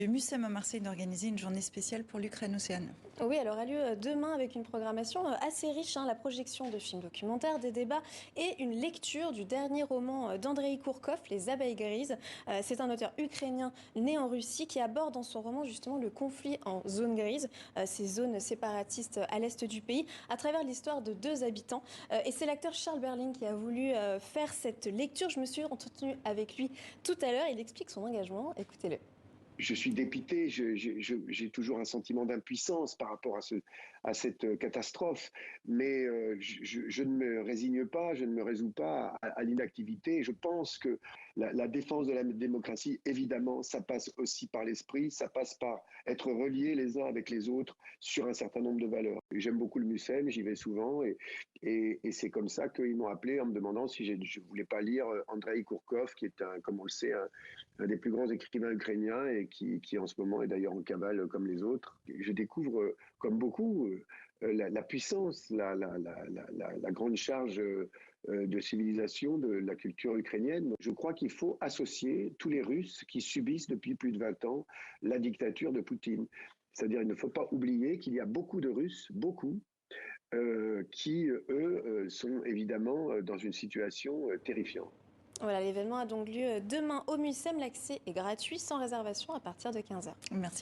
Le MUSEM à Marseille d'organiser une journée spéciale pour l'Ukraine-Océane. Oui, elle aura lieu demain avec une programmation assez riche, la projection de films documentaires, des débats et une lecture du dernier roman d'Andrei Kourkov, Les abeilles grises. C'est un auteur ukrainien né en Russie qui aborde dans son roman justement le conflit en zone grise, ces zones séparatistes à l'est du pays, à travers l'histoire de deux habitants. Et c'est l'acteur Charles Berling qui a voulu faire cette lecture. Je me suis entretenue avec lui tout à l'heure. Il explique son engagement. Écoutez-le. Je suis dépité, j'ai toujours un sentiment d'impuissance par rapport à cette catastrophe, mais je ne me résigne pas, je ne me résous pas à l'inactivité. Je pense que la défense de la démocratie, évidemment, ça passe aussi par l'esprit, ça passe par être reliés les uns avec les autres sur un certain nombre de valeurs. J'aime beaucoup le MUSEM, j'y vais souvent, et c'est comme ça qu'ils m'ont appelé en me demandant si je ne voulais pas lire Andrei Kourkov, qui est, comme on le sait, un des plus grands écrivains ukrainiens et qui en ce moment est d'ailleurs en cavale comme les autres. Je découvre, comme beaucoup, la puissance, la grande charge de civilisation de la culture ukrainienne. Je crois qu'il faut associer tous les Russes qui subissent depuis plus de 20 ans la dictature de Poutine. C'est-à-dire, il ne faut pas oublier qu'il y a beaucoup de Russes, beaucoup, qui, eux, sont évidemment dans une situation terrifiante. Voilà, l'événement a donc lieu demain au MUSEM. L'accès est gratuit, sans réservation, à partir de 15h. Merci beaucoup.